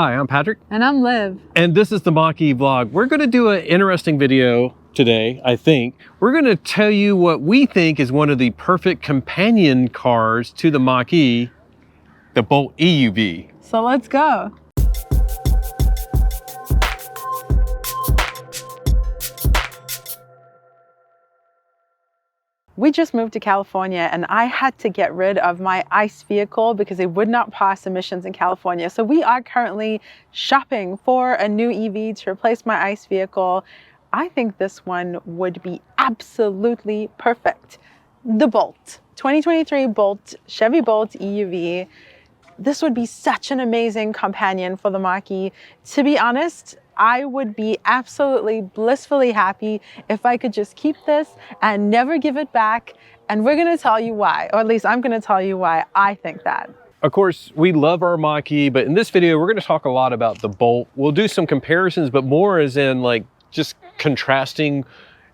Hi, I'm Patrick. And I'm Liv. And this is the Mach-E vlog. We're going to do an interesting video today, I think. We're going to tell you what we think is one of the perfect companion cars to the Mach-E, the Bolt EUV. So let's go. We just moved to California and I had to get rid of my ICE vehicle because it would not pass emissions in California. So we are currently shopping for a new EV to replace my ICE vehicle. I think this one would be absolutely perfect. The Bolt, 2023 Bolt, Chevy Bolt EUV. This would be such an amazing companion for the Mach-E. To be honest, I would be absolutely blissfully happy if I could just keep this and never give it back. And we're gonna tell you why, or at least I'm gonna tell you why I think that. Of course, we love our Mach-E, but in this video, we're gonna talk a lot about the Bolt. We'll do some comparisons, but more as in like just contrasting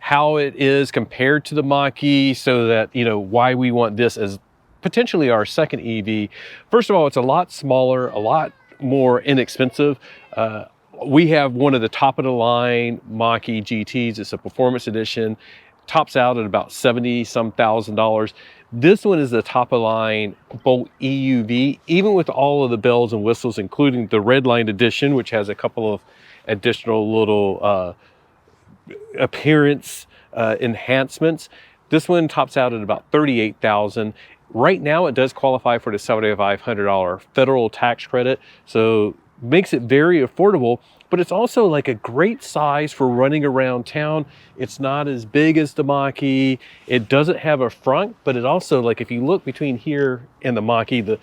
how it is compared to the Mach-E so that, you know, why we want this as potentially our second EV. First of all, it's a lot smaller, a lot more inexpensive. We have one of the top of the line Mach-E GTs. It's a performance edition, tops out at about $70-some thousand. This one is the top of the line Bolt EUV, even with all of the bells and whistles, including the red line edition, which has a couple of additional little appearance enhancements. This one tops out at about $38,000. Right now, it does qualify for the $7,500 federal tax credit, so makes it very affordable, but it's also like a great size for running around town. It's not as big as the Mach-E. It doesn't have a front, but it also, like if you look between here and the Mach-E, the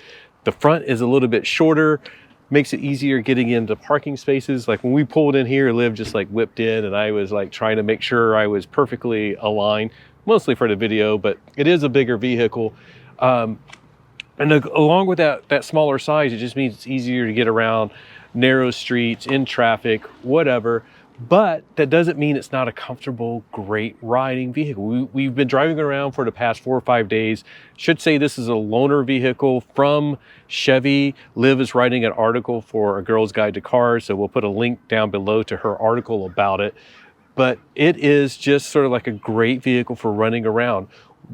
front is a little bit shorter, makes it easier getting into parking spaces. Like when we pulled in here, Liv just like whipped in and I was like trying to make sure I was perfectly aligned, mostly for the video, but it is a bigger vehicle. And along with that smaller size, it just means it's easier to get around narrow streets, in traffic, whatever. But that doesn't mean it's not a comfortable, great riding vehicle. We've been driving around for the past 4 or 5 days. Should say this is a loaner vehicle from Chevy. Liv is writing an article for A Girl's Guide to Cars, so we'll put a link down below to her article about it. But it is just sort of like a great vehicle for running around.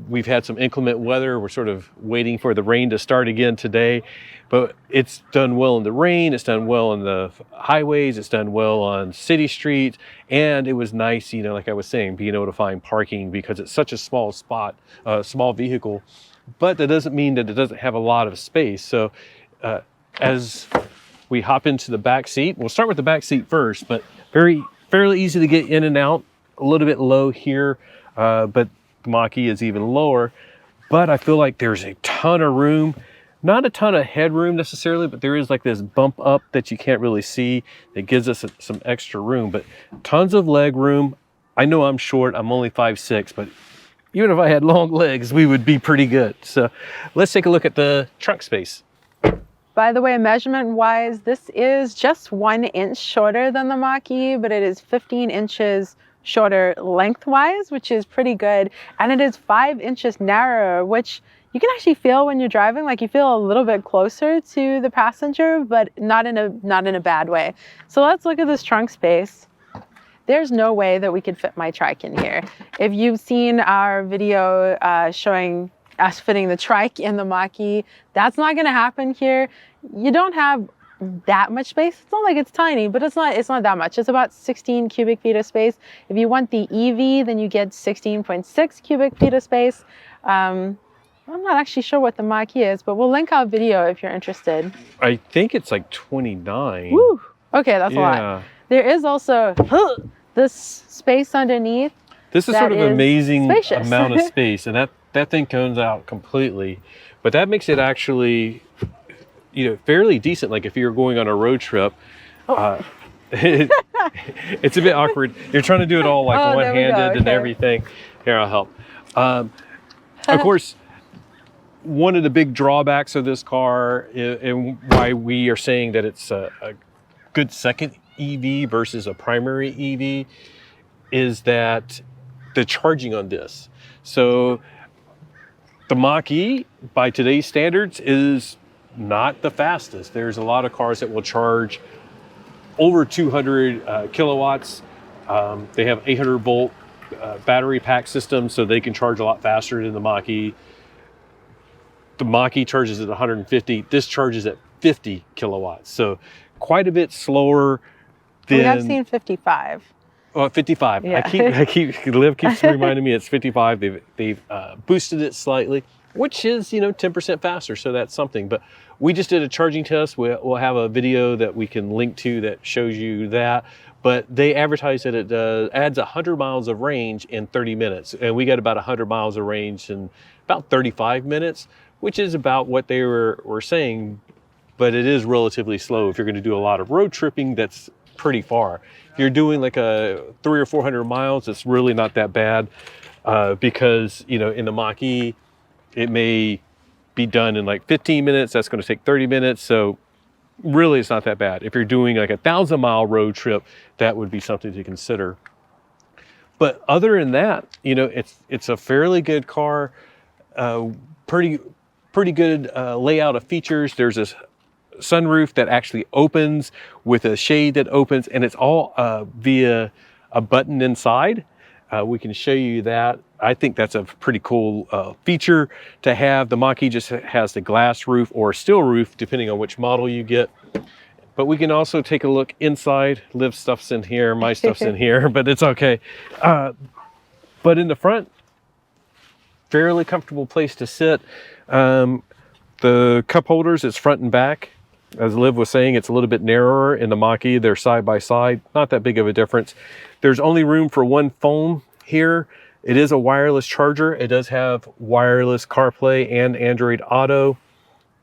We've had some inclement weather. We're sort of waiting for the rain to start again today, but it's done well in the rain. It's done well on the highways. It's done well on city streets. And it was nice, you know, like I was saying, being able to find parking because it's such a small spot, small vehicle, but that doesn't mean that it doesn't have a lot of space. So as we hop into the back seat, we'll start with the back seat first, but fairly easy to get in and out, a little bit low here, but Mach-E is even lower, but I feel like there's a ton of room, not a ton of headroom necessarily, but there is like this bump up that you can't really see that gives us some extra room, but tons of leg room. I know I'm short, I'm only 5'6", but even if I had long legs, we would be pretty good. So let's take a look at the trunk space. By the way, measurement wise, this is just 1 inch shorter than the Mach-E, but it is 15 inches shorter lengthwise, which is pretty good. And it is 5 inches narrower, which you can actually feel when you're driving, like you feel a little bit closer to the passenger, but not in a bad way. So let's look at this trunk space. There's no way that we could fit my trike in here. If you've seen our video showing us fitting the trike in the Mach-E, that's not gonna happen here. You don't have that much space. It's not like it's tiny, but it's not that much. It's about 16 cubic feet of space. If you want the EV, then you get 16.6 cubic feet of space. I'm not actually sure what the Mach-E is, but we'll link our video if you're interested. I think it's like 29. Woo! Okay, that's a lot. There is also this space underneath. This is sort of an amazing spacious amount of space, and that thing comes out completely. But that makes it actually, you know, fairly decent. Like if you're going on a road trip, it's a bit awkward. You're trying to do it all like one-handed and everything. Here, I'll help. Of course, one of the big drawbacks of this car and why we are saying that it's a good second EV versus a primary EV is that the charging on this. So the Mach-E, by today's standards, is not the fastest. There's a lot of cars that will charge over 200 kilowatts. They have 800 volt battery pack systems, so they can charge a lot faster than the Mach-E. The Mach-E charges at 150. This charges at 50 kilowatts, so quite a bit slower than... We have seen 55. Oh, 55. Yeah. Liv keeps reminding me it's 55. They've boosted it slightly, which is 10% faster, so that's something. But we just did a charging test. We'll have a video that we can link to that shows you that. But they advertise that it adds 100 miles of range in 30 minutes, and we got about 100 miles of range in about 35 minutes, which is about what they were saying. But it is relatively slow if you're going to do a lot of road tripping. That's pretty far. If you're doing like a 300 or 400 miles, it's really not that bad, because in the Mach-E, it may be done in like 15 minutes. That's going to take 30 minutes. So really, it's not that bad. If you're doing like a 1,000-mile road trip, that would be something to consider. But other than that, it's a fairly good car. Pretty good layout of features. There's this sunroof that actually opens with a shade that opens, and it's all via a button inside. We can show you that. I think that's a pretty cool feature to have. The Mach-E just has the glass roof or steel roof, depending on which model you get. But we can also take a look inside. Liv's stuff's in here, my stuff's in here, but it's okay. But in the front, fairly comfortable place to sit. The cup holders, it's front and back. As Liv was saying, it's a little bit narrower in the Mach-E. They're side by side, not that big of a difference. There's only room for one phone here. It is a wireless charger. It does have wireless CarPlay and Android Auto,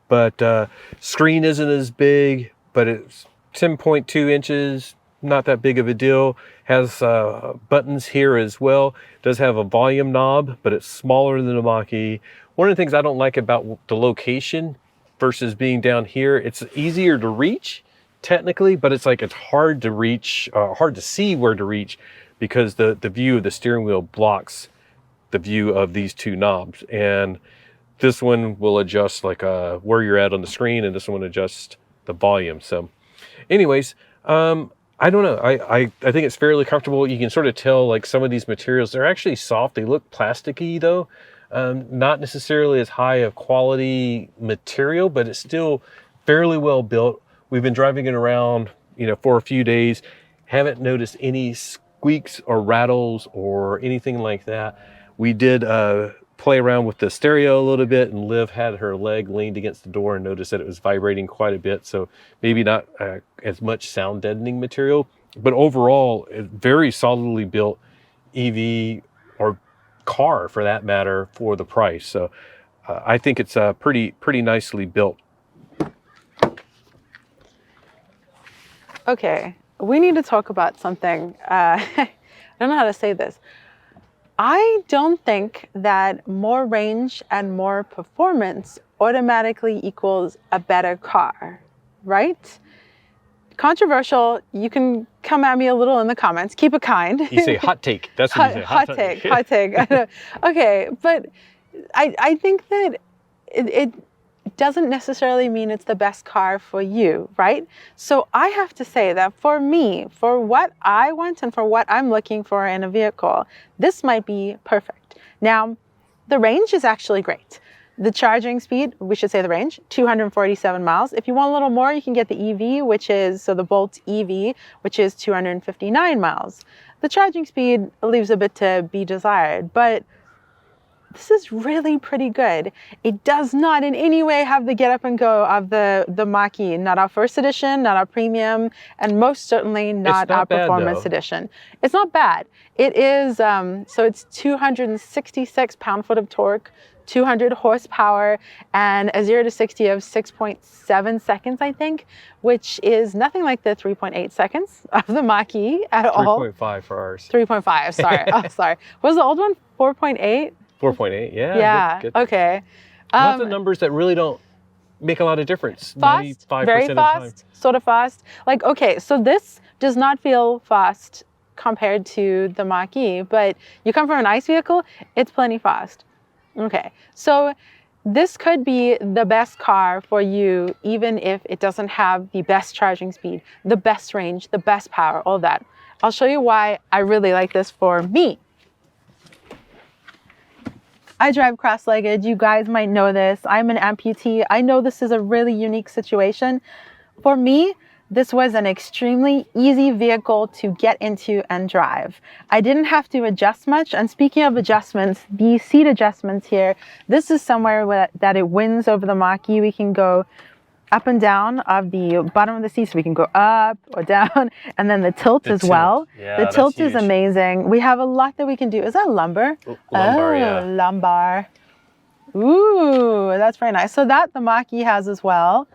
but screen isn't as big, but it's 10.2 inches, not that big of a deal. Has buttons here as well. It does have a volume knob, but it's smaller than the Mach-E. One of the things I don't like about the location versus being down here, it's easier to reach technically, but it's hard to reach, hard to see where to reach, because the view of the steering wheel blocks the view of these two knobs. And this one will adjust where you're at on the screen, and this one adjusts the volume. So anyways, I don't know. I think it's fairly comfortable. You can sort of tell some of these materials, they're actually soft. They look plasticky though. Not necessarily as high of quality material, but it's still fairly well built. We've been driving it around, for a few days. Haven't noticed any squeaks or rattles or anything like that. We did play around with the stereo a little bit, and Liv had her leg leaned against the door and noticed that it was vibrating quite a bit. So maybe not as much sound deadening material, but overall, very solidly built EV, or car for that matter, for the price. So I think it's pretty nicely built. Okay, we need to talk about something. I don't know how to say this. I don't think that more range and more performance automatically equals a better car, right? Controversial. You can come at me a little in the comments. Keep it kind. You say hot take. That's what you say. Hot take. Hot take. Okay, but I think that it doesn't necessarily mean it's the best car for you, right? So I have to say that for me, for what I want and for what I'm looking for in a vehicle, this might be perfect. Now, the range is actually great. The charging speed, we should say the range, 247 miles. If you want a little more, you can get the EV, the Bolt EV, which is 259 miles. The charging speed leaves a bit to be desired, but this is really pretty good. It does not in any way have the get up and go of the Mach-E, not our first edition, not our premium, and most certainly not our performance edition. It's not bad. It is, so it's 266 pound-foot of torque, 200 horsepower, and a 0 to 60 of 6.7 seconds, I think, which is nothing like the 3.8 seconds of the Mach-E at all. 3.5 for ours. 3.5, sorry. Oh, sorry. Was the old one 4.8? 4.8, yeah. Yeah, good. Okay. Lots of numbers that really don't make a lot of difference. Fast, 95% very of the fast, time. sort of fast. Okay, so this does not feel fast compared to the Mach-E, but you come from an ICE vehicle, it's plenty fast. Okay, so this could be the best car for you, even if it doesn't have the best charging speed, the best range, the best power, all that. I'll show you why I really like this for me. I drive cross-legged. You guys might know this. I'm an amputee. I know this is a really unique situation. For me, this was an extremely easy vehicle to get into and drive. I didn't have to adjust much. And speaking of adjustments, the seat adjustments here, this is somewhere that it wins over the Mach-E. We can go up and down of the bottom of the seat, so we can go up or down, and then the tilt as well. Yeah, the tilt huge. is amazing. We have a lot that we can do. Is that lumbar? Lumbar, yeah. Lumbar. Ooh, that's very nice. So that the Mach-E has as well.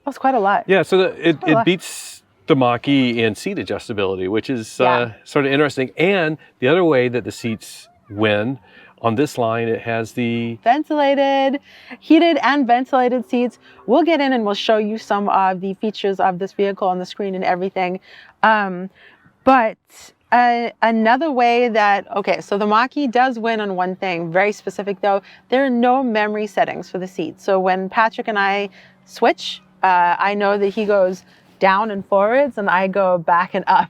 That's quite a lot. Yeah, so it beats the Mach-E in seat adjustability, which is sort of interesting. And the other way that the seats win, on this line, it has the ventilated, heated and ventilated seats. We'll get in and we'll show you some of the features of this vehicle on the screen and everything. But another way that, okay, so the Mach-E does win on one thing, very specific though. There are no memory settings for the seats. So when Patrick and I switch, I know that he goes down and forwards and I go back and up.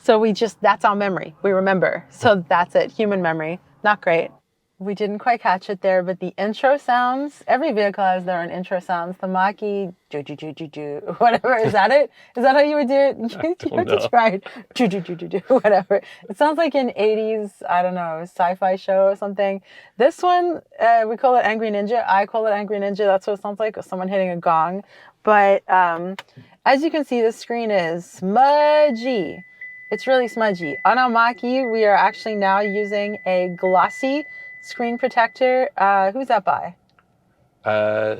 So that's our memory. We remember. So that's it, human memory. Not great. We didn't quite catch it there, but the intro sounds, every vehicle has their own intro sounds. The Mach-E, whatever, is that it? Is that how you would do it? You have to try it, whatever. It sounds like an 80s, I don't know, sci-fi show or something. This one, we call it Angry Ninja. I call it Angry Ninja. That's what it sounds like, someone hitting a gong. But as you can see, the screen is smudgy. It's really smudgy. On our Mach-E, we are actually now using a glossy screen protector. Who's that by?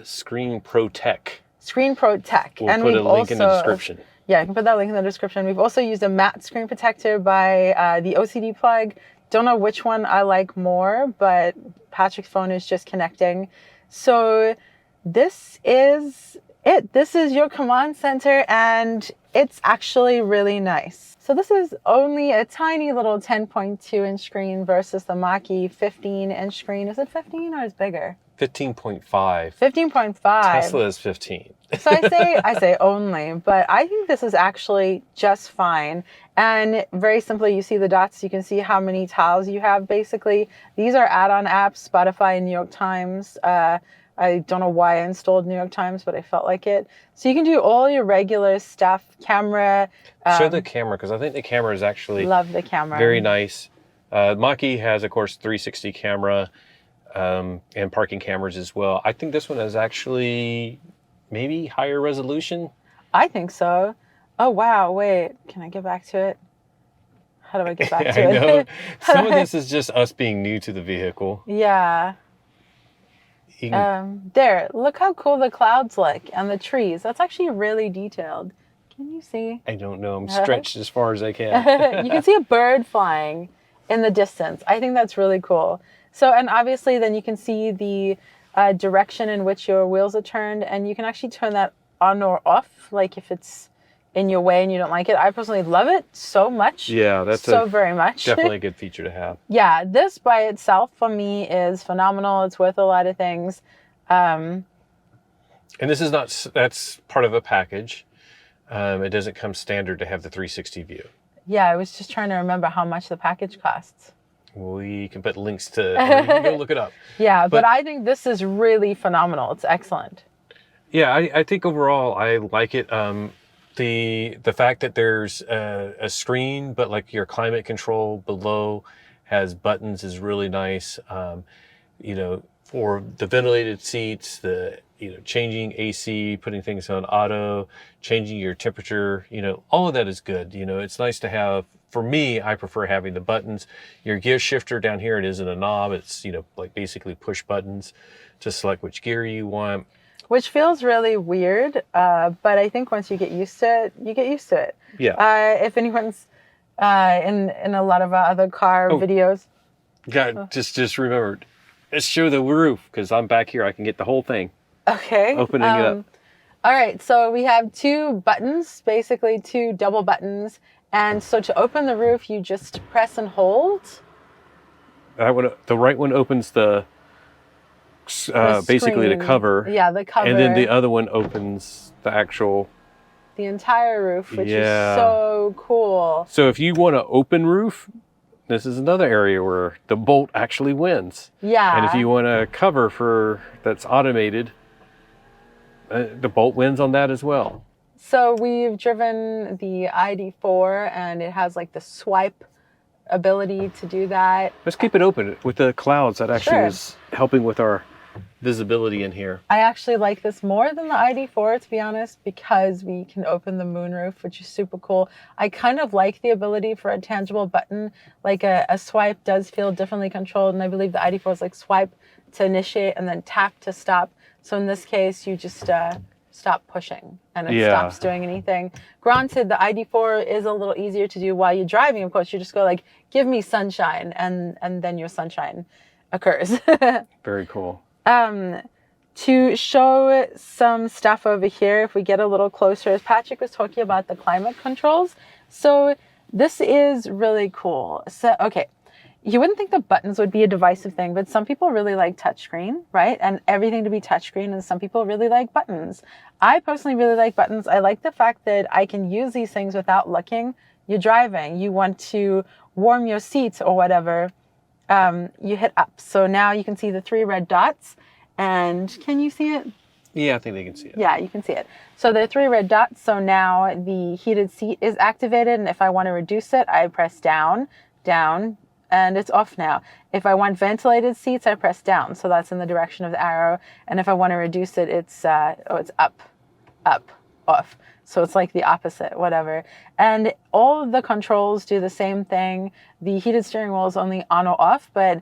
Screen Protect. Screen Protect. We'll put a link in the description. Yeah, you can put that link in the description. We've also used a matte screen protector by the OCD plug. Don't know which one I like more, but Patrick's phone is just connecting. So this is it. This is your command center, and it's actually really nice. So this is only a tiny little 10.2 inch screen versus the Mach-E 15 inch screen. Is it 15 or is it bigger? 15.5. 15.5. Tesla is 15. So I say only, but I think this is actually just fine. And very simply, you see the dots, you can see how many tiles you have basically. These are add-on apps, Spotify and New York Times. I don't know why I installed New York Times, but I felt like it. So you can do all your regular stuff, camera. Show the camera, because I think the camera is actually love the camera. Very nice. Mach-E has, of course, 360 camera and parking cameras as well. I think this one is actually maybe higher resolution. I think so. Oh, wow. Wait, can I get back to it? How do I get back to I it? know. Some of this is just us being new to the vehicle. Yeah. There, look how cool the clouds look and the trees. That's actually really detailed. Can you see? I don't know. I'm stretched as far as I can. You can see a bird flying in the distance. I think that's really cool. So, and obviously then you can see the direction in which your wheels are turned, and you can actually turn that on or off, like if it's in your way and you don't like it. I personally love it so much. Yeah, that's very much. Definitely a good feature to have. Yeah, this by itself for me is phenomenal. It's worth a lot of things. And this is not, that's part of a package. It doesn't come standard to have the 360 view. Yeah, I was just trying to remember how much the package costs. We can put links to, or you can go look it up. Yeah, but I think this is really phenomenal. It's excellent. Yeah, I think overall I like it. The fact that there's a screen, but like your climate control below has buttons is really nice. You know, for the ventilated seats, changing AC, putting things on auto, changing your temperature, all of that is good. It's nice to have. For me, I prefer having the buttons. Your gear shifter down here, it isn't a knob. It's, like basically push buttons to select which gear you want. Which feels really weird, but I think once you get used to it, you get used to it. Yeah. If anyone's in a lot of our other car videos. Yeah, just remember, let's show the roof, because I'm back here. I can get the whole thing. Okay. Opening it up. All right, so we have two buttons, basically two double buttons. And so to open the roof, you just press and hold. The right one opens the basically the screen. cover. Yeah, the cover. And then the other one opens the actual. The entire roof, which Yeah. is so cool. So if you want an open roof, this is another area where the Bolt actually wins. Yeah. And if you want a cover that's automated, the Bolt wins on that as well. So we've driven the ID4 and it has like the swipe ability to do that. Let's keep it open with the clouds. That actually Sure. is helping with our visibility in here. I actually like this more than the ID4, to be honest, because we can open the moonroof, which is super cool. I kind of like the ability for a tangible button. Like a swipe does feel differently controlled, and I believe the ID4 is like swipe to initiate and then tap to stop. So in this case, you just stop pushing and it stops doing anything. Granted, the ID4 is a little easier to do while you're driving. Of course, you just go like, give me sunshine, and then your sunshine occurs. Very cool. To show some stuff over here, if we get a little closer, as Patrick was talking about the climate controls. So this is really cool. So, okay, you wouldn't think the buttons would be a divisive thing, but some people really like touchscreen, right? And everything to be touchscreen, and some people really like buttons. I personally really like buttons. I like the fact that I can use these things without looking. You're driving, you want to warm your seats or whatever, you hit up. So now you can see the 3 red dots, and can you see it? Yeah, I think they can see it. Yeah, you can see it. So there are 3 red dots. So now the heated seat is activated, and if I want to reduce it, I press down, down, and it's off now. If I want ventilated seats, I press down. So that's in the direction of the arrow. And if I want to reduce it, it's up, up, off. So it's like the opposite, whatever. And all of the controls do the same thing. The heated steering wheel is only on or off, but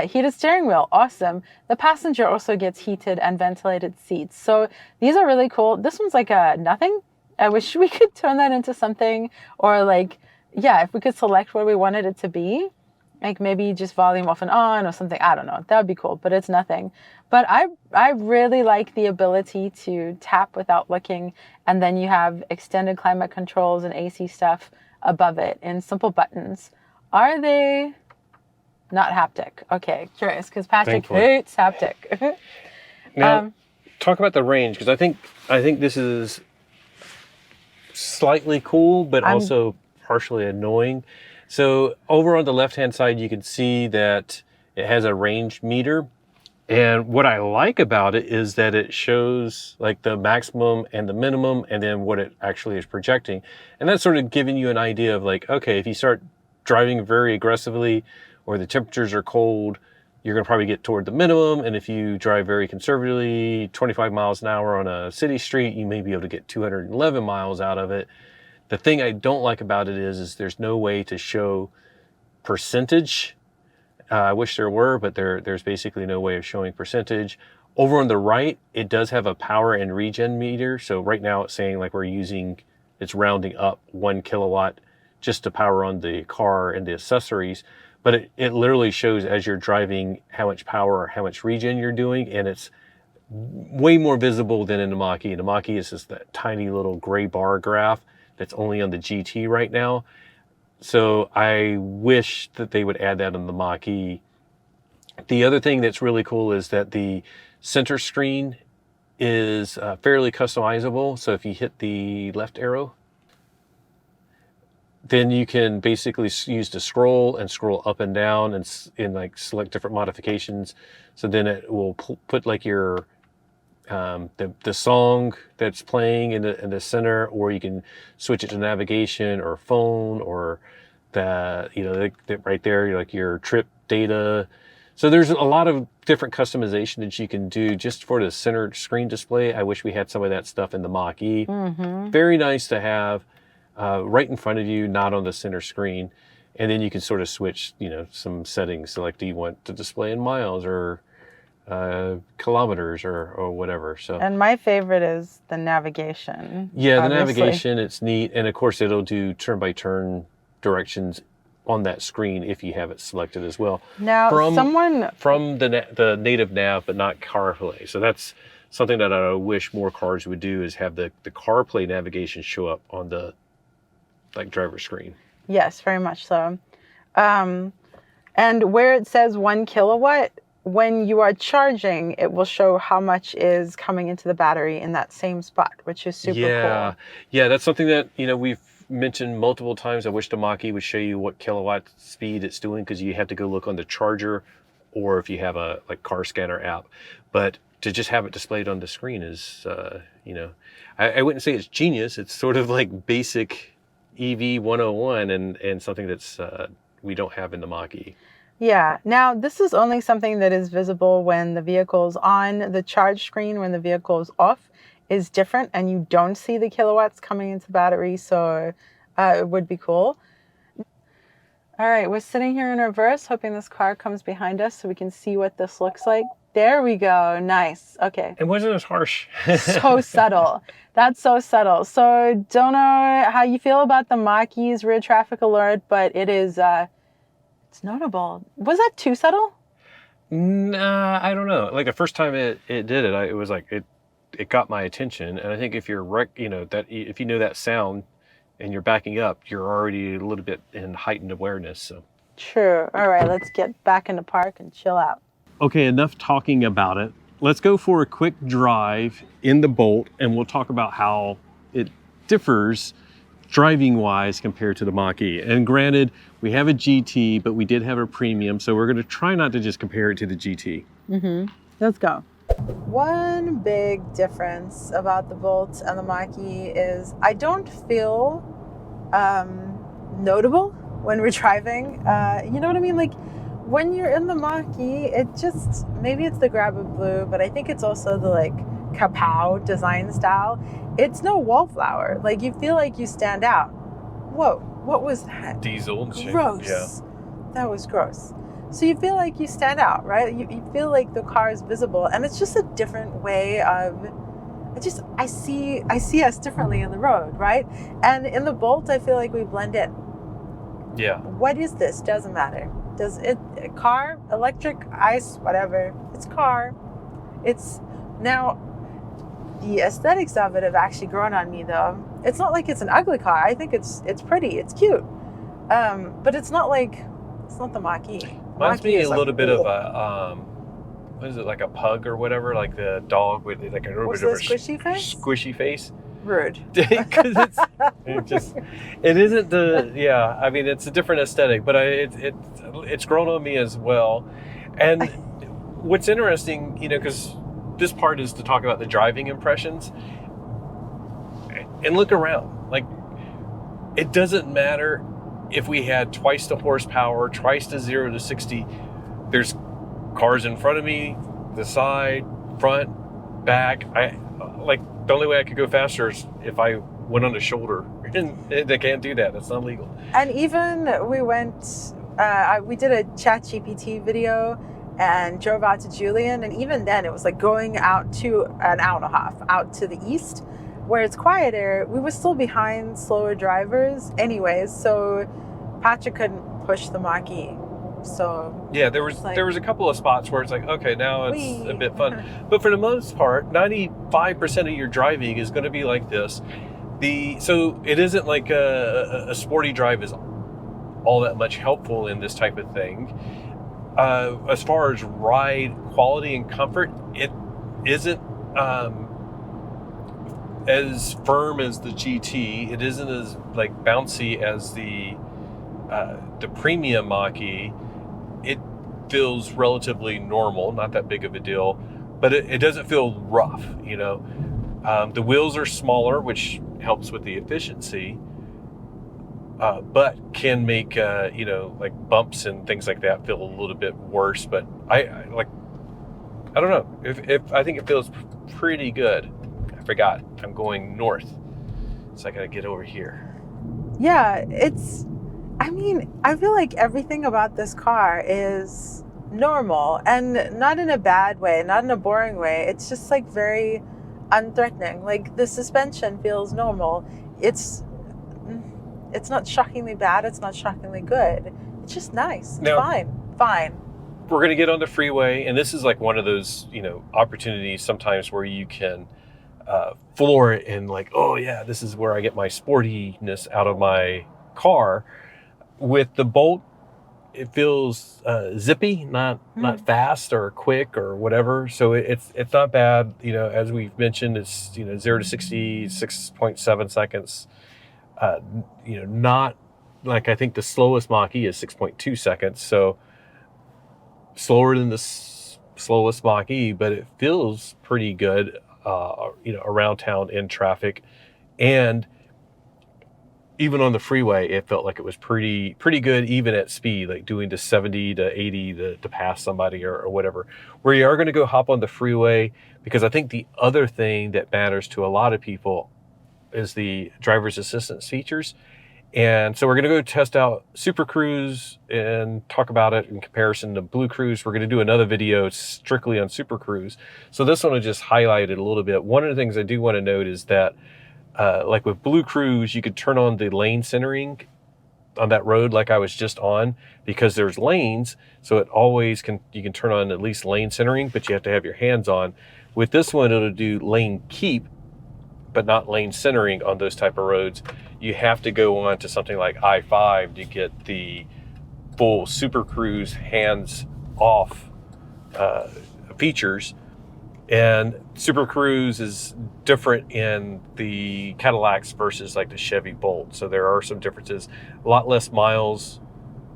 heated steering wheel, awesome. The passenger also gets heated and ventilated seats. So these are really cool. This one's like a nothing. I wish we could turn that into something, or like, yeah, if we could select where we wanted it to be, like maybe just volume off and on or something. I don't know. That would be cool, but it's nothing. But I really like the ability to tap without looking, and then you have extended climate controls and AC stuff above it in simple buttons. Are they not haptic? Okay, curious, because Patrick hates haptic. Now, talk about the range, because I think this is slightly cool, but also partially annoying. So over on the left-hand side, you can see that it has a range meter. And what I like about it is that it shows like the maximum and the minimum, and then what it actually is projecting. And that's sort of giving you an idea of like, okay, if you start driving very aggressively or the temperatures are cold, you're going to probably get toward the minimum. And if you drive very conservatively, 25 miles an hour on a city street, you may be able to get 211 miles out of it. The thing I don't like about it is there's no way to show percentage. I wish there were, but there's basically no way of showing percentage. Over on the right, it does have a power and regen meter. So right now it's saying like it's rounding up 1 kilowatt just to power on the car and the accessories. But it literally shows as you're driving how much power or how much regen you're doing. And it's way more visible than in the Mach-E. The Mach-E is just that tiny little gray bar graph that's only on the GT right now. So I wish that they would add that on the Mach-E. The other thing that's really cool is that the center screen is fairly customizable. So if you hit the left arrow, then you can basically use to scroll up and down and like select different modifications. So then it will put like your the song that's playing in the center, or you can switch it to navigation or phone, or right there, like your trip data. So there's a lot of different customization that you can do just for the center screen display. I wish we had some of that stuff in the Mach-E. Mm-hmm. Very nice to have right in front of you, not on the center screen. And then you can sort of switch, some settings. So like, do you want to display in miles or kilometers or whatever. So, and my favorite is the navigation. Yeah, obviously. The navigation, it's neat. And of course it'll do turn-by-turn directions on that screen if you have it selected as well. Now, from the native nav, but not CarPlay. So that's something that I wish more cars would do, is have the CarPlay navigation show up on the driver screen. Yes, very much so. And where it says 1 kilowatt, when you are charging, it will show how much is coming into the battery in that same spot, which is super cool. Yeah, that's something that, we've mentioned multiple times. I wish the Mach-E would show you what kilowatt speed it's doing, because you have to go look on the charger, or if you have a car scanner app. But to just have it displayed on the screen is, I wouldn't say it's genius. It's sort of like basic EV 101, and something that's we don't have in the Mach-E. Yeah. Now, this is only something that is visible when the vehicle's on. The charge screen, when the vehicle is off, is different, and you don't see the kilowatts coming into the battery, so it would be cool. All right, we're sitting here in reverse, hoping this car comes behind us so we can see what this looks like. There we go. Nice. Okay. It wasn't as harsh. So subtle. That's so subtle. So don't know how you feel about the Mach-E's rear traffic alert, but it is... it's notable. Was that too subtle? Nah, I don't know. Like the first time it did it, it was like it got my attention. And I think if you're if you know that sound and you're backing up, you're already a little bit in heightened awareness. So true. All right, let's get back in the park and chill out. Okay, enough talking about it. Let's go for a quick drive in the Bolt, and we'll talk about how it differs driving wise compared to the Mach-E. And granted, we have a GT, but we did have a premium, so we're going to try not to just compare it to the GT. Let's go. One big difference about the Bolt and the Mach-E is I don't feel notable when we're driving. You know what I mean? Like when you're in the Mach-E, it just, maybe it's the grab of blue, but I think it's also the like kapow design style. It's no wallflower. Like you feel like you stand out. Whoa, what was that? Diesel. Gross. Yeah. That was gross. So you feel like you stand out, right? You feel like the car is visible, and it's just a different way of, I see us differently in the road, right? And in the Bolt, I feel like we blend in. Yeah. What is this? Doesn't matter. Does it, car, electric, ice, whatever, it's car. It's now, the aesthetics of it have actually grown on me though. It's not like it's an ugly car. I think it's pretty, it's cute. But it's not the Mach-E. Reminds me a little bit of a, what is it, like a pug or whatever, like the dog with like a little bit of a squishy face? Squishy face. Rude. Because it isn't the, yeah, I mean, it's a different aesthetic, but it's grown on me as well. And what's interesting, because this part is to talk about the driving impressions, and look around. Like, it doesn't matter if we had twice the horsepower, twice the 0 to 60. There's cars in front of me, the side, front, back. The only way I could go faster is if I went on the shoulder, and they can't do that. That's not legal. And even we did a ChatGPT video and drove out to Julian, and even then it was like going out to an hour and a half out to the east where it's quieter. We were still behind slower drivers anyways, so Patrick couldn't push the Mach-E. So yeah, there was a couple of spots where it's like, okay, now it's a bit fun. But for the most part, 95% of your driving is going to be like this. So it isn't like a sporty drive is all that much helpful in this type of thing. As far as ride quality and comfort, it isn't as firm as the GT. It isn't as like bouncy as the premium Mach-E. It feels relatively normal, not that big of a deal, but it doesn't feel rough, The wheels are smaller, which helps with the efficiency, but can make, like bumps and things like that feel a little bit worse. But I don't know, if I think it feels pretty good. I forgot, I'm going north, so I gotta get over here. Yeah, I feel like everything about this car is normal, and not in a bad way, not in a boring way. It's just like very unthreatening. Like the suspension feels normal. It's not shockingly bad. It's not shockingly good. It's just nice. It's fine. We're going to get on the freeway, and this is like one of those, opportunities sometimes where you can floor it and like, oh yeah, this is where I get my sportiness out of my car. With the Bolt, it feels zippy, not fast or quick or whatever. So it's not bad. You know, as we've mentioned, it's 0 to 60 6.7 seconds. You know, not like, I think the slowest Mach-E is 6.2 seconds. So slower than the slowest Mach-E, but it feels pretty good. You know, around town in traffic, and even on the freeway, it felt like it was pretty good, even at speed, like doing to 70 to 80 to pass somebody or whatever. Where you are going to go hop on the freeway, because I think the other thing that matters to a lot of people is the driver's assistance features. And so we're going to go test out Super Cruise and talk about it in comparison to Blue Cruise. We're going to do another video strictly on Super Cruise. So this one will just highlight it a little bit. One of the things I do want to note is that like with Blue Cruise, you could turn on the lane centering on that road like I was just on, because there's lanes. So it always you can turn on at least lane centering, but you have to have your hands on. With this one, it'll do lane keep, but not lane centering on those type of roads. You have to go on to something like I-5 to get the full Super Cruise hands off features. And Super Cruise is different in the Cadillacs versus like the Chevy Bolt. So there are some differences. A lot less miles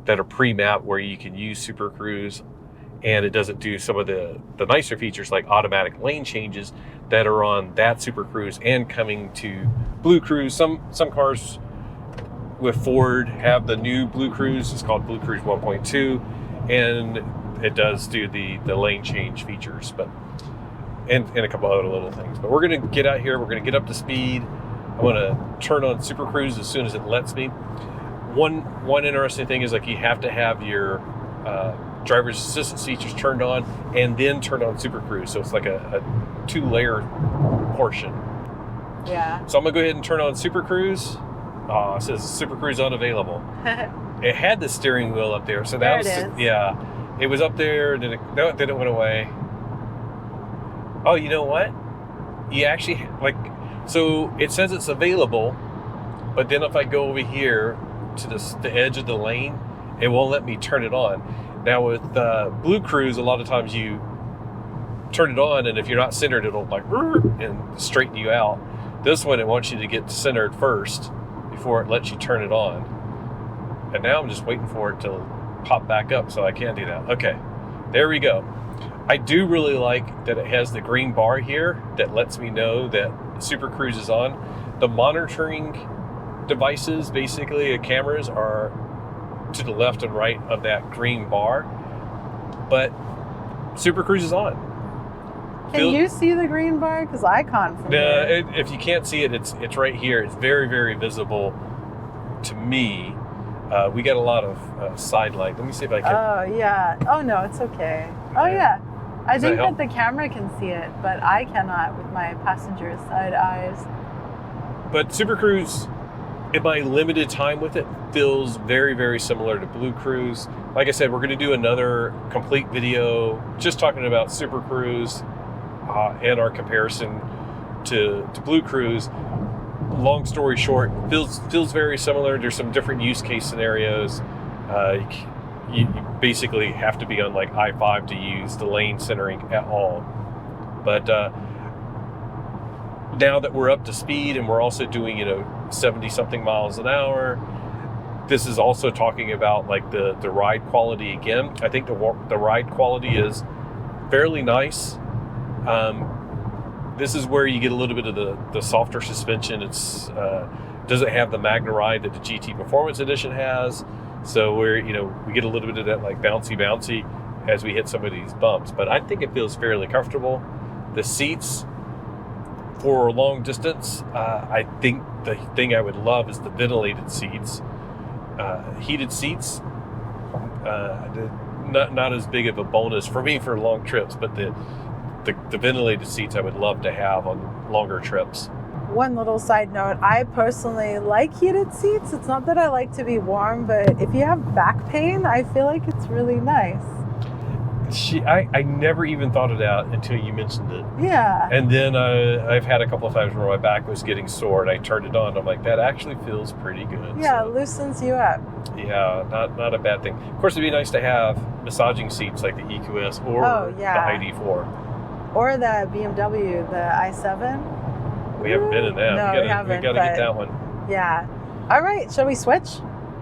that are pre-mapped where you can use Super Cruise, and it doesn't do some of the nicer features like automatic lane changes that are on that Super Cruise and coming to Blue Cruise. Some cars with Ford have the new Blue Cruise. It's called Blue Cruise 1.2, and it does do the lane change features, but and a couple other little things. But we're going to get out here. We're going to get up to speed. I'm going to turn on Super Cruise as soon as it lets me. One interesting thing is, like, you have to have your driver's assistance features turned on and then turn on Super Cruise. So it's like a 2-layer portion. Yeah. So I'm going to go ahead and turn on Super Cruise. It says Super Cruise unavailable. It had the steering wheel up there. So that was, yeah, it was up there. Then it went away. Oh, you know what? You actually, like, so it says it's available, but then if I go over here to the edge of the lane, it won't let me turn it on. Now with Blue Cruise, a lot of times you turn it on, and if you're not centered, it'll like and straighten you out. This one, it wants you to get centered first before it lets you turn it on. And now I'm just waiting for it to pop back up, so I can't do that. Okay, there we go. I do really like that it has the green bar here that lets me know that Super Cruise is on. The monitoring devices, basically cameras, are to the left and right of that green bar, but Super Cruise is on. Can you see the green bar? Because I can't from here. If you can't see it, it's right here. It's very, very visible to me. We got a lot of side light. Let me see if I can. Oh, yeah. Oh, no, it's okay. Oh, yeah. I think that the camera can see it, but I cannot with my passenger side eyes. But Super Cruise, in my limited time with it, feels very, very similar to Blue Cruise. Like I said, we're going to do another complete video just talking about Super Cruise and our comparison to Blue Cruise. Long story short, feels very similar. There's some different use case scenarios. You basically have to be on like I-5 to use the lane centering at all. But now that we're up to speed and we're also doing 70 something miles an hour, this is also talking about like the ride quality again. I think the ride quality is fairly nice. This is where you get a little bit of the softer suspension. It's doesn't have the Magna Ride that the GT Performance Edition has. So we get a little bit of that like bouncy as we hit some of these bumps. But I think it feels fairly comfortable. The seats for long distance, I think the thing I would love is the ventilated seats. Heated seats, not as big of a bonus for me for long trips, but the ventilated seats I would love to have on longer trips. One little side note, I personally like heated seats. It's not that I like to be warm, but if you have back pain, I feel like it's really nice. I never even thought of that until you mentioned it. Yeah. And then I've had a couple of times where my back was getting sore and I turned it on. And I'm like, that actually feels pretty good. Yeah, so, loosens you up. Yeah, not a bad thing. Of course, it'd be nice to have massaging seats like the EQS or the ID4. Or the BMW, the i7. We haven't been in that. No, we haven't. We gotta get that one. Yeah. All right, shall we switch?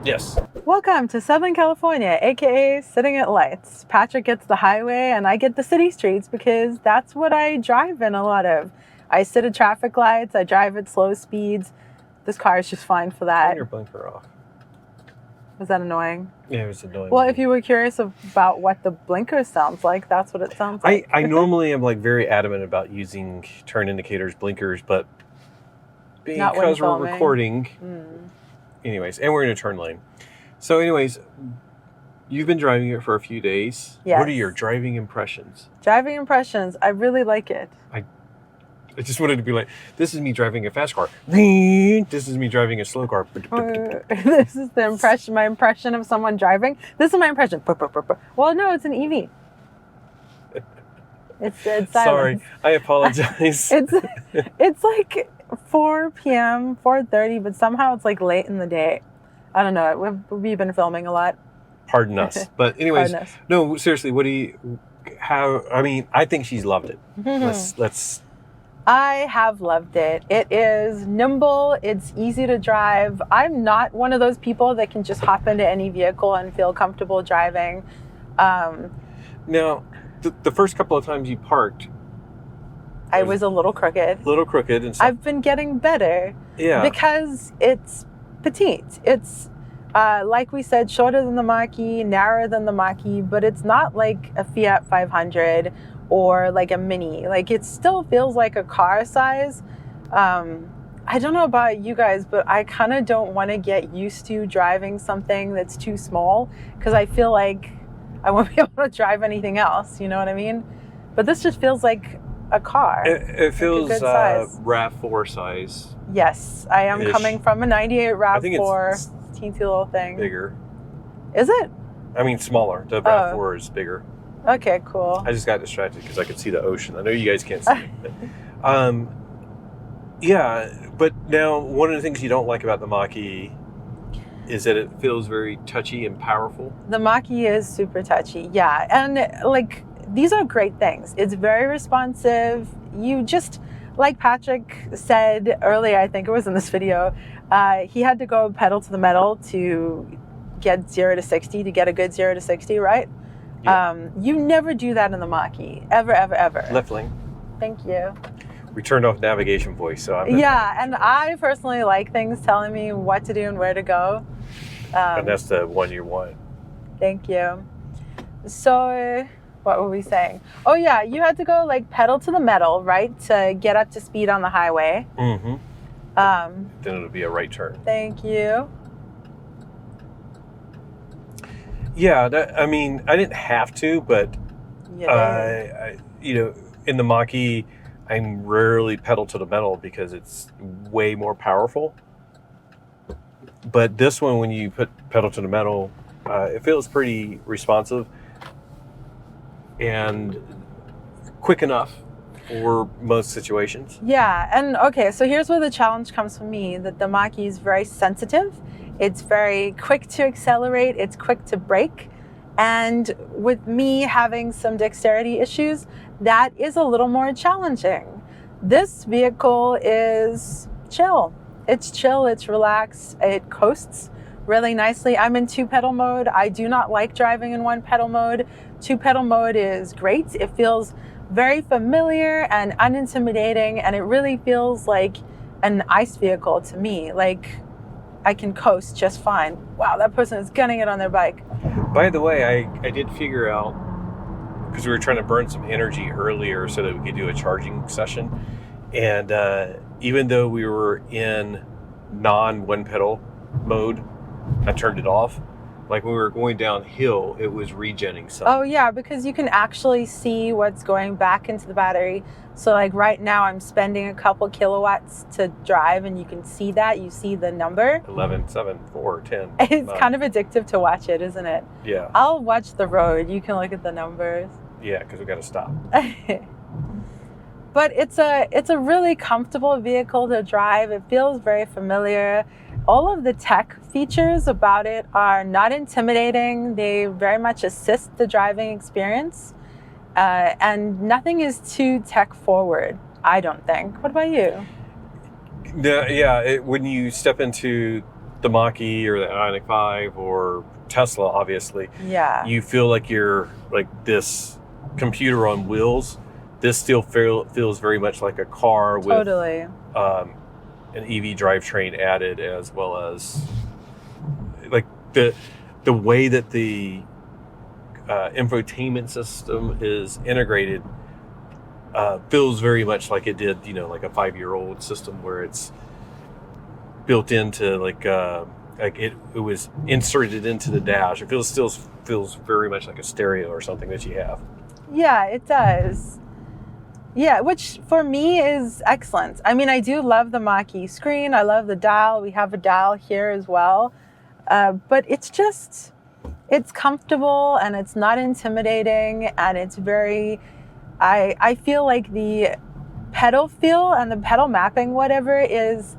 Yes. Welcome to Southern California, aka Sitting at Lights. Patrick gets the highway and I get the city streets because that's what I drive in a lot of. I sit at traffic lights, I drive at slow speeds. This car is just fine for that. Turn your blinker off. Was that annoying? Yeah, it was annoying. Well, if you were curious about what the blinker sounds like, that's what it sounds like. I normally am like very adamant about using turn indicators, blinkers, but because we're recording, anyways, and we're in a turn lane. So anyways, you've been driving it for a few days. Yes. What are your driving impressions? Driving impressions, I really like it. I just wanted to be like, this is me driving a fast car. This is me driving a slow car. This is the impression, my impression of someone driving. This is my impression. Well, no, it's an EV. It's silent. Sorry, I apologize. It's like 4 p.m., 4:30, but somehow it's like late in the day. I don't know. We've been filming a lot. Pardon us. But anyways, no, seriously, I think she's loved it. Let's. I have loved it. It is nimble. It's easy to drive. I'm not one of those people that can just hop into any vehicle and feel comfortable driving. Now, the first couple of times you parked, I was a little crooked. And stuff. I've been getting better. Yeah. Because it's petite. It's, like we said, shorter than the Mach-E, narrower than the Mach-E, but it's not like a Fiat 500 or like a Mini. Like, it still feels like a car size. I don't know about you guys, but I kind of don't want to get used to driving something that's too small because I feel like I won't be able to drive anything else. You know what I mean? But this just feels like a car. It feels like a good size. RAV4 size. Yes, I am coming from a 98 RAV4. I think it's teensy little thing. Bigger. Is it? I mean, smaller. The RAV4 is bigger. Okay, cool. I just got distracted because I could see the ocean. I know you guys can't see it. Yeah, but now one of the things you don't like about the Mach-E is that it feels very touchy and powerful. The Mach-E is super touchy, yeah. And like, these are great things. It's very responsive. You just, like Patrick said earlier, I think it was in this video, he had to go pedal to the metal to get 0 to 60, to get a good 0 to 60, right? Yeah. You never do that in the Mach-E, ever, ever, ever. Left lane. Thank you. We turned off navigation voice, so and I personally like things telling me what to do and where to go. And that's the one you want. Thank you. So, what were we saying? Oh yeah, you had to go like pedal to the metal, right, to get up to speed on the highway. Mm-hmm. Then it'll be a right turn. Thank you. Yeah, I mean, I didn't have to, but in the Mach-E, I'm rarely pedal to the metal because it's way more powerful. But this one, when you put pedal to the metal, it feels pretty responsive and quick enough for most situations. Yeah, and okay, so here's where the challenge comes for me, that the Mach-E is very sensitive. It's very quick to accelerate, it's quick to brake. And with me having some dexterity issues, that is a little more challenging. This vehicle is chill. It's chill, it's relaxed, it coasts really nicely. I'm in 2-pedal mode. I do not like driving in 1-pedal mode. 2-pedal mode is great. It feels very familiar and unintimidating, and it really feels like an ICE vehicle to me. Like, I can coast just fine. Wow, that person is gunning it on their bike. By the way, I did figure out, because we were trying to burn some energy earlier so that we could do a charging session. And even though we were in non-1-pedal mode, I turned it off. Like when we were going downhill, it was regenning some. Oh yeah, because you can actually see what's going back into the battery. So like right now I'm spending a couple kilowatts to drive, and you can see that. You see the number. 11, 7, 4, 10. It's 9. kind of addictive to watch it, isn't it? Yeah. I'll watch the road. You can look at the numbers. Yeah, because we got to stop. But it's a really comfortable vehicle to drive. It feels very familiar. All of the tech features about it are not intimidating. They very much assist the driving experience. And nothing is too tech forward, I don't think. What about you? When you step into the Mach-E or the Ioniq 5 or Tesla, obviously, you feel like you're like this computer on wheels. This still feels very much like a car with totally. An EV drivetrain added, as well as like the way that the infotainment system is integrated feels very much like it did, like a 5-year-old system where it's built into like it was inserted into the dash. It still feels very much like a stereo or something that you have. Yeah, it does. Yeah, which for me is excellent. I mean, I do love the Mach-E screen. I love the dial. We have a dial here as well. But it's comfortable and it's not intimidating, and it's very, I feel like the pedal feel and the pedal mapping, whatever, is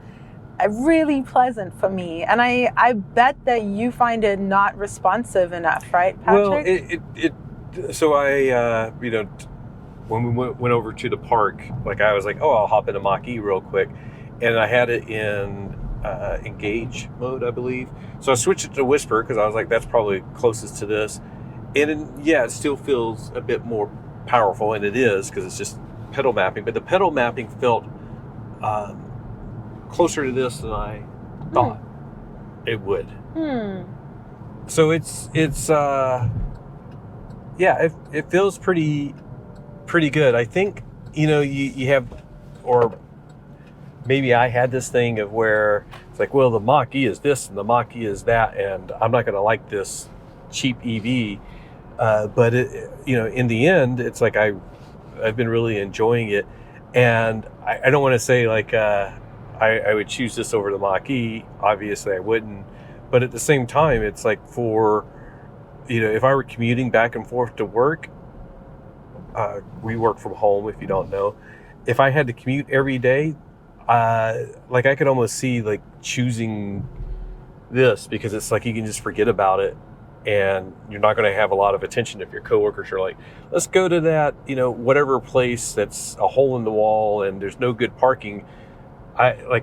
really pleasant for me. And I bet that you find it not responsive enough, right, Patrick? Well, so I, when we went over to the park, like I was like, oh, I'll hop into Mach-E real quick. And I had it in engage mode, I believe. So I switched it to whisper because I was like, that's probably closest to this. And it still feels a bit more powerful, and it is because it's just pedal mapping. But the pedal mapping felt closer to this than I thought it would. So it feels pretty good. I think, you have, or maybe I had this thing of where it's like, well, the Mach-E is this and the Mach-E is that, and I'm not going to like this cheap EV. But in the end, it's like I've been really enjoying it, and I don't want to say like I would choose this over the Mach-E. Obviously, I wouldn't. But at the same time, it's like for if I were commuting back and forth to work. We work from home, if you don't know. If I had to commute every day, like I could almost see like choosing this, because it's like you can just forget about it, and you're not going to have a lot of attention if your coworkers are like, let's go to that, whatever place that's a hole in the wall and there's no good parking. I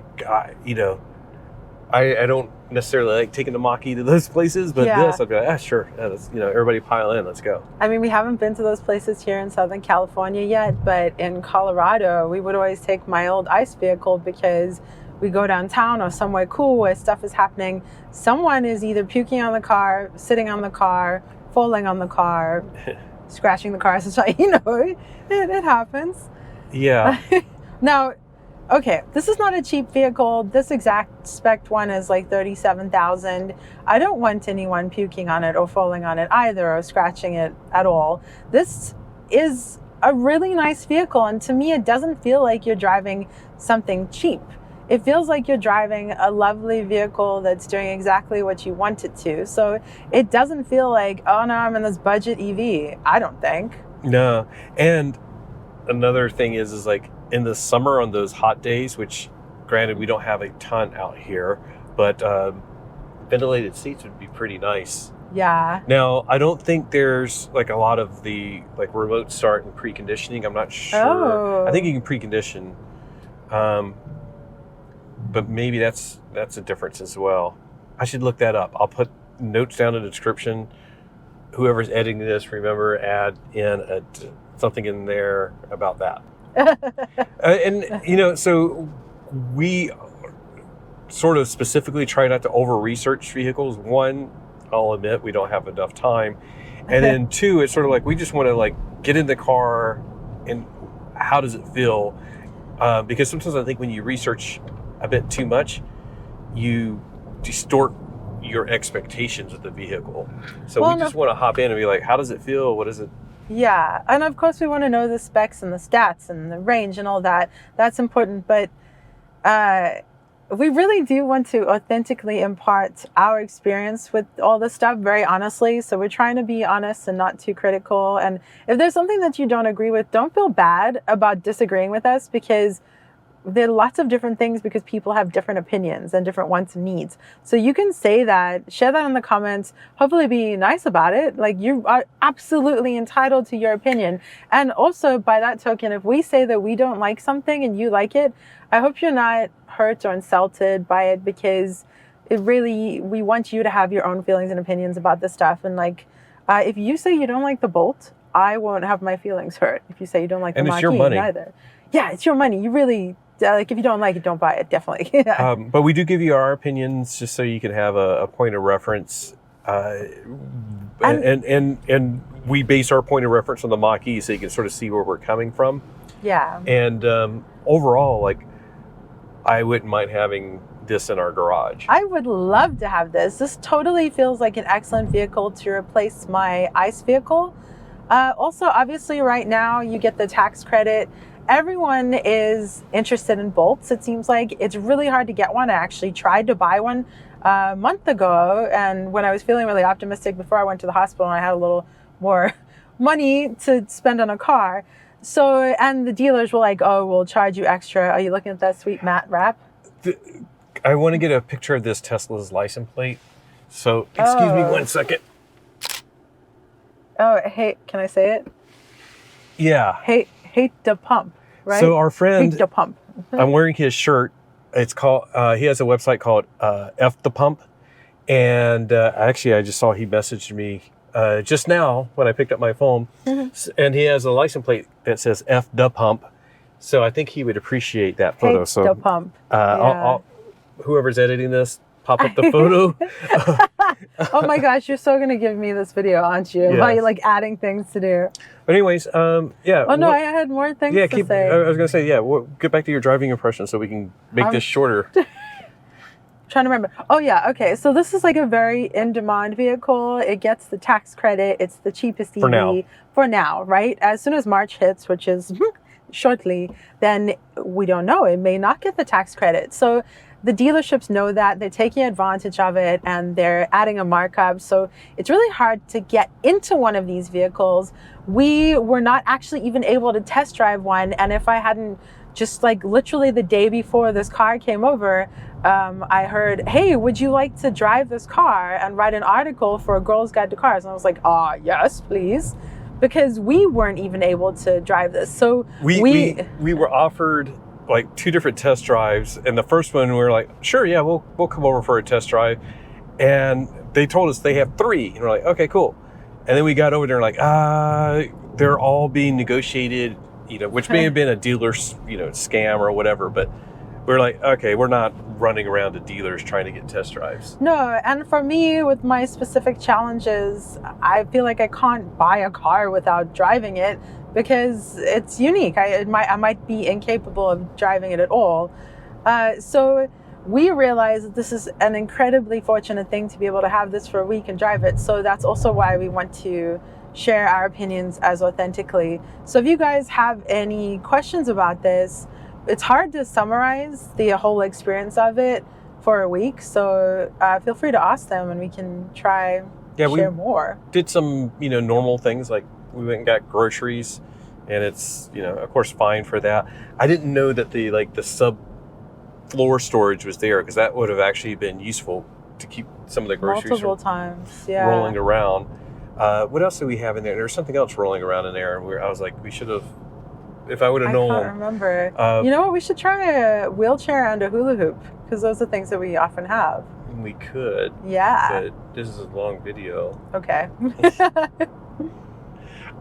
don't necessarily like taking the Mach-E to those places, but this, I'd be like, sure. Let's, everybody pile in, let's go. I mean, we haven't been to those places here in Southern California yet, but in Colorado, we would always take my old ICE vehicle because we go downtown or somewhere cool where stuff is happening. Someone is either puking on the car, sitting on the car, falling on the car, scratching the car. So, it happens. Yeah. Now, okay, this is not a cheap vehicle. This exact spec one is like $37,000. I don't want anyone puking on it or falling on it either, or scratching it at all. This is a really nice vehicle, and to me, it doesn't feel like you're driving something cheap. It feels like you're driving a lovely vehicle that's doing exactly what you want it to. So it doesn't feel like, oh no, I'm in this budget EV. I don't think. No, and another thing is like, in the summer on those hot days, which granted we don't have a ton out here, but ventilated seats would be pretty nice. Yeah. Now, I don't think there's like a lot of the like remote start and preconditioning. I'm not sure. Oh. I think you can precondition, but maybe that's a difference as well. I should look that up. I'll put notes down in the description. Whoever's editing this, remember, add in something in there about that. So we sort of specifically try not to over-research vehicles. One, I'll admit we don't have enough time. And then two, it's sort of like we just want to like get in the car and how does it feel? Because sometimes I think when you research a bit too much, you distort your expectations of the vehicle. So Well, we just want to hop in and be like, how does it feel? What is it? Yeah, and of course we want to know the specs and the stats and the range and all that. That's important, but we really do want to authentically impart our experience with all this stuff very honestly. So we're trying to be honest and not too critical. And if there's something that you don't agree with, don't feel bad about disagreeing with us, because there are lots of different things, because people have different opinions and different wants and needs. So you can say that, share that in the comments, hopefully be nice about it. Like, you are absolutely entitled to your opinion. And also, by that token, if we say that we don't like something and you like it, I hope you're not hurt or insulted by it, because we want you to have your own feelings and opinions about this stuff. And like, if you say you don't like the Bolt, I won't have my feelings hurt. If you say you don't like the Mach-E, your money. neither. Yeah, it's your money. You really, like, if you don't like it, don't buy it, definitely. But we do give you our opinions just so you can have a point of reference. And we base our point of reference on the Mach-E, so you can sort of see where we're coming from. Yeah. And overall, like, I wouldn't mind having this in our garage. I would love to have this. This totally feels like an excellent vehicle to replace my ICE vehicle. Also, obviously, right now you get the tax credit. Everyone is interested in Bolts. It seems like it's really hard to get one. I actually tried to buy one a month ago, and when I was feeling really optimistic before I went to the hospital, and I had a little more money to spend on a car. So, and the dealers were like, oh, we'll charge you extra. Are you looking at that sweet matte wrap? I want to get a picture of this Tesla's license plate. So, excuse me 1 second. Oh, hey, can I say it? Yeah. Hate the pump, right? So our friend, hate the pump. I'm wearing his shirt. It's called, he has a website called F the Pump. And actually, I just saw he messaged me just now when I picked up my phone. And he has a license plate that says F the Pump. So I think he would appreciate that photo. Hate the pump. I'll, whoever's editing this, pop up the photo. Oh my gosh, you're so going to give me this video, aren't you? Yes. While you're like adding things to do. But anyways, yeah. Oh no, I had more things to say. I was going to say, yeah, get back to your driving impression so we can make this shorter. Trying to remember. Oh yeah, okay. So this is like a very in-demand vehicle. It gets the tax credit. It's the cheapest EV for now, right? As soon as March hits, which is shortly, then we don't know. It may not get the tax credit. So the dealerships know that. They're taking advantage of it, and they're adding a markup. So it's really hard to get into one of these vehicles. We were not actually even able to test drive one. And if I hadn't, just like literally the day before this car came over, I heard, hey, would you like to drive this car and write an article for a Girl's Guide to Cars? And I was like, yes, please. Because we weren't even able to drive this. So we were offered like 2 different test drives, and the first one we were like, sure, yeah, we'll come over for a test drive. And they told us they have 3, and we're like, okay, cool. And then we got over there like, they're all being negotiated, which may have been a dealer's, scam or whatever, but we're like, okay, we're not running around to dealers trying to get test drives. No, and for me, with my specific challenges, I feel like I can't buy a car without driving it, because it's unique. I might be incapable of driving it at all. So we realize that this is an incredibly fortunate thing to be able to have this for a week and drive it. So that's also why we want to share our opinions as authentically. So if you guys have any questions about this, it's hard to summarize the whole experience of it for a week. So feel free to ask them, and we can try share more. Did some, normal things, like we went and got groceries, and it's, of course, fine for that. I didn't know that the sub floor storage was there, because that would have actually been useful to keep some of the groceries multiple times, yeah, rolling around. What else do we have in there? There's something else rolling around in there where I was like, we should have, if I would have known. I can't remember. You know what? We should try a wheelchair and a hula hoop, because those are things that we often have. We could. Yeah. But this is a long video. Okay.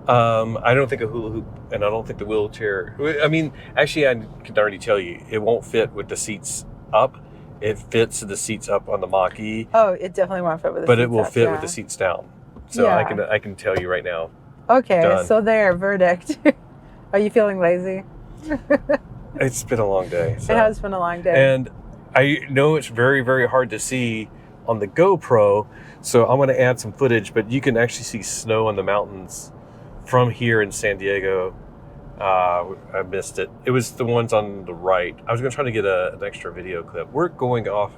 I don't think a hula hoop, and I don't think the wheelchair. I mean, actually, I can already tell you, it won't fit with the seats up. It fits the seats up on the Mach-E. Oh, it definitely won't fit with the seats up. But it will fit with the seats down. So yeah. I can tell you right now. Okay, done. So there, verdict. Are you feeling lazy? It's been a long day. So. It has been a long day. And I know it's very, very hard to see, on the GoPro, so I'm going to add some footage, but you can actually see snow on the mountains from here in San Diego. I missed it. It was the ones on the right. I was going to try to get an extra video clip. We're going off.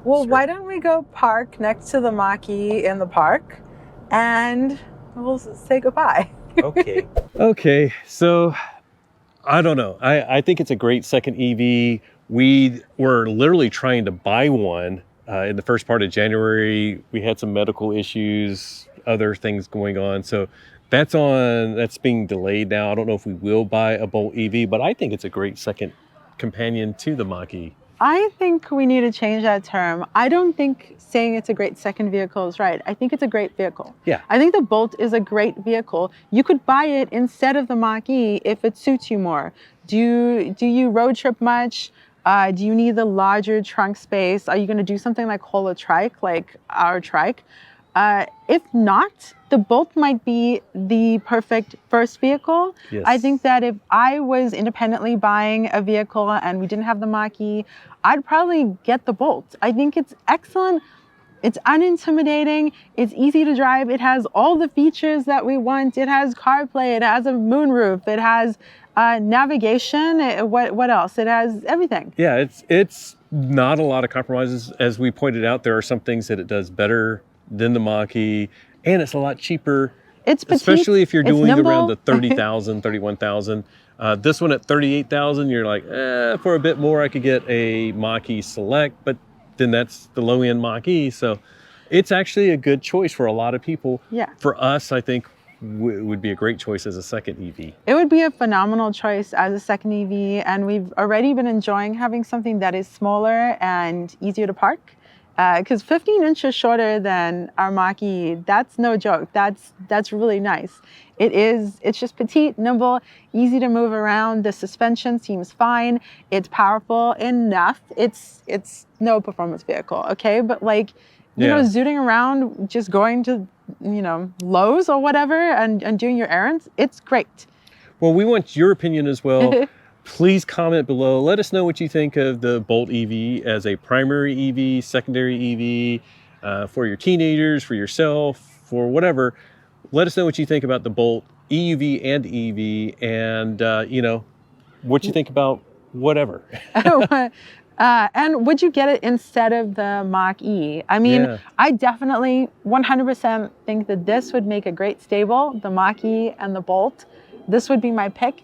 Well, why don't we go park next to the Mach-E in the park and we'll say goodbye. Okay. Okay, so I don't know. I think it's a great second EV. We were literally trying to buy one in the first part of January. We had some medical issues, other things going on. So that's being delayed now. I don't know if we will buy a Bolt EV, but I think it's a great second companion to the Mach-E. I think we need to change that term. I don't think saying it's a great second vehicle is right. I think it's a great vehicle. Yeah. I think the Bolt is a great vehicle. You could buy it instead of the Mach-E if it suits you more. Do you road trip much? Do you need the larger trunk space? Are you going to do something like haul a trike, like our trike? If not, the Bolt might be the perfect first vehicle. Yes. I think that if I was independently buying a vehicle and we didn't have the Mach-E, I'd probably get the Bolt. I think it's excellent. It's unintimidating. It's easy to drive. It has all the features that we want. It has CarPlay. It has a moonroof. It has navigation. What else? It has everything. Yeah, it's not a lot of compromises. As we pointed out, there are some things that it does better than the Mach-E, and it's a lot cheaper. It's petite, especially if you're doing nimble. around the 30,000, 31,000. This one at 38,000, you're like, for a bit more, I could get a Mach-E Select, but then that's the low-end Mach-E. So it's actually a good choice for a lot of people. Yeah. For us, I think it would be a great choice as a second EV. It would be a phenomenal choice as a second EV, and we've already been enjoying having something that is smaller and easier to park. Because 15 inches shorter than our Mach-E, that's no joke. That's really nice. It's just petite, nimble, easy to move around. The suspension seems fine. It's powerful enough. It's no performance vehicle, okay? But like, you know, zooting around, just going to, Lowe's or whatever and doing your errands, it's great. Well, we want your opinion as well. Please comment below. Let us know what you think of the Bolt EV as a primary EV, secondary EV, for your teenagers, for yourself, for whatever. Let us know what you think about the Bolt EUV and EV, and what you think about whatever. And would you get it instead of the Mach-E? I mean, I definitely 100% think that this would make a great stable, the Mach-E and the Bolt. This would be my pick.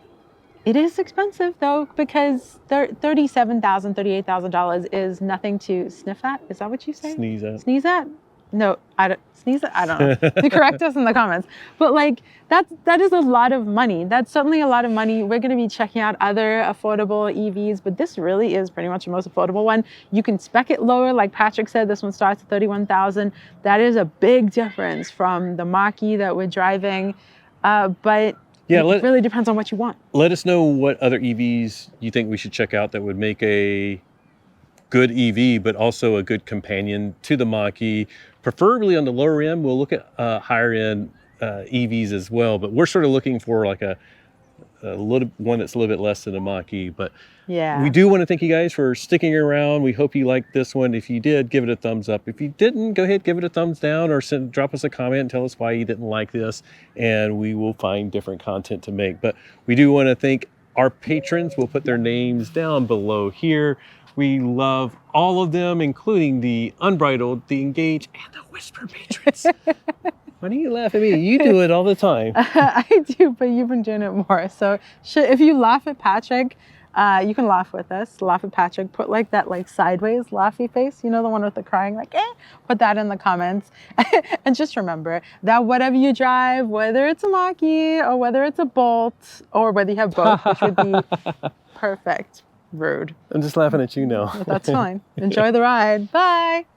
It is expensive though, because $37,000, $38,000 is nothing to sniff at. Is that what you say? Sneeze at. Sneeze at? No, I don't sneeze at. I don't know. Correct us in the comments. But like that is a lot of money. That's certainly a lot of money. We're going to be checking out other affordable EVs, but this really is pretty much the most affordable one. You can spec it lower, like Patrick said. This one starts at $31,000. That is a big difference from the Mach-E that we're driving, but. Yeah, it really depends on what you want. Let us know what other EVs you think we should check out that would make a good EV, but also a good companion to the Mach-E. Preferably on the lower end, we'll look at higher end EVs as well. But we're sort of looking for like a little one that's a little bit less than a Mach-E. But yeah, we do want to thank you guys for sticking around. We hope you liked this one. If you did, give it a thumbs up. If you didn't, go ahead, give it a thumbs down, or drop us a comment and tell us why you didn't like this, and we will find different content to make. But we do want to thank our patrons. We'll put their names down below here. We love all of them, including the Unbridled, the Engaged, and the Whisper patrons. Why do you laugh at me? You do it all the time. I do, but you've been doing it more. So if you laugh at Patrick, you can laugh with us. Laugh at Patrick. Put like that sideways laughy face. You know, the one with the crying Put that in the comments. And just remember that whatever you drive, whether it's a Mach-E or whether it's a Bolt or whether you have both, which would be perfect. Rude. I'm just laughing at you now. That's fine. Enjoy the ride. Bye.